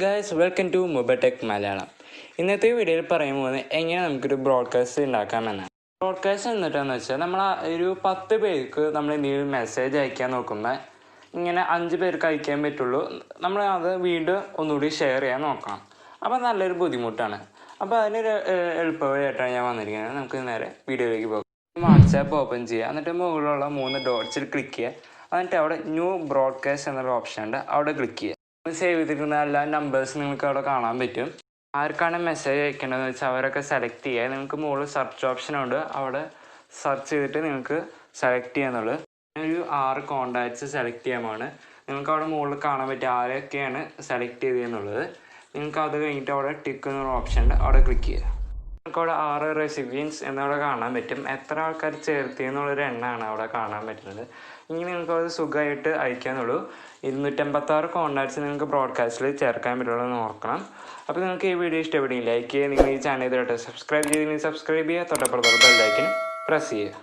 guys, welcome to Mobitech Malayalam. ഇന്നത്തെ വീഡിയോയിൽ പറയാൻ പോകുന്നത് എങ്ങനെ നമുക്കൊരു ബ്രോഡ്കാസ്റ്റ് ഉണ്ടാക്കാമെന്നാണ്. ബ്രോഡ്കാസ്റ്റ് എന്നിട്ടാന്ന് വെച്ചാൽ നമ്മൾ ഒരു 10 പേർക്ക് നമ്മൾ എന്തെങ്കിലും മെസ്സേജ് അയക്കാൻ നോക്കുമ്പോൾ ഇങ്ങനെ 5 പേർക്ക് അയക്കാൻ പറ്റുള്ളൂ. നമ്മൾ അത് വീണ്ടും ഒന്നുകൂടി ഷെയർ ചെയ്യാൻ നോക്കണം. അപ്പോൾ നല്ലൊരു ബുദ്ധിമുട്ടാണ്. അപ്പോൾ അതിനൊരു എളുപ്പവഴിയായിട്ടാണ് ഞാൻ വന്നിരിക്കുന്നത്. നമുക്ക് നേരെ വീഡിയോയിലേക്ക് പോകാം. വാട്സാപ്പ് ഓപ്പൺ ചെയ്യുക, എന്നിട്ട് മുകളിലുള്ള 3 ഡോട്ട്സിൽ ക്ലിക്ക് ചെയ്യുക. എന്നിട്ട് അവിടെ ന്യൂ ബ്രോഡ്കാസ്റ്റ് എന്നൊരു ഓപ്ഷൻ ഉണ്ട്, അവിടെ ക്ലിക്ക് ചെയ്യുക. സേവ് ചെയ്തിരിക്കുന്ന എല്ലാ നമ്പേഴ്സ് നിങ്ങൾക്ക് അവിടെ കാണാൻ പറ്റും. ആർക്കാണ് മെസ്സേജ് അയക്കേണ്ടതെന്ന് വെച്ചാൽ അവരൊക്കെ സെലക്ട് ചെയ്യുക. നിങ്ങൾക്ക് മുകളിൽ സെർച്ച് ഓപ്ഷനുണ്ട്, അവിടെ സെർച്ച് ചെയ്തിട്ട് നിങ്ങൾക്ക് സെലക്ട് ചെയ്യാന്നുള്ളത്. ഒരു 6 കോണ്ടാക്ട്സ് സെലക്ട് ചെയ്യാമാണ്. നിങ്ങൾക്ക് അവിടെ മുകളിൽ കാണാൻ പറ്റും ആരൊക്കെയാണ് സെലക്ട് ചെയ്തതെന്നുള്ളത്. നിങ്ങൾക്ക് അത് കഴിഞ്ഞിട്ട് അവിടെ ടിക്ക് എന്നുള്ള ഓപ്ഷൻ ഉണ്ട്, അവിടെ ക്ലിക്ക് ചെയ്യുക. നിങ്ങൾക്ക് അവിടെ 6 റെസിപ്പിയൻസ് എന്നവിടെ കാണാൻ പറ്റും. എത്ര ആൾക്കാർ ചേർത്തിയെന്നുള്ളൊരു എണ്ണമാണ് അവിടെ കാണാൻ പറ്റുന്നത്. ഇനി നിങ്ങൾക്ക് അത് സുഖമായിട്ട് അയക്കാന്നുള്ളൂ. 256 കോണ്ടാക്ട്സ് നിങ്ങൾക്ക് ബ്രോഡ്കാസ്റ്റിൽ ചേർക്കാൻ പറ്റുള്ളൂ എന്ന് ഓർക്കണം. അപ്പോൾ നിങ്ങൾക്ക് ഈ വീഡിയോ ഇഷ്ടപ്പെടുകയും ലൈക്ക് ചെയ്യുക. നിങ്ങൾ ഈ ചാനൽ ഇതിലോട്ട് സബ്സ്ക്രൈബ് ചെയ്തെങ്കിൽ സബ്സ്ക്രൈബ് ചെയ്യുക. തൊട്ടപ്പുറത്തുള്ള ബെൽ ഐക്കൺ പ്രസ് ചെയ്യുക.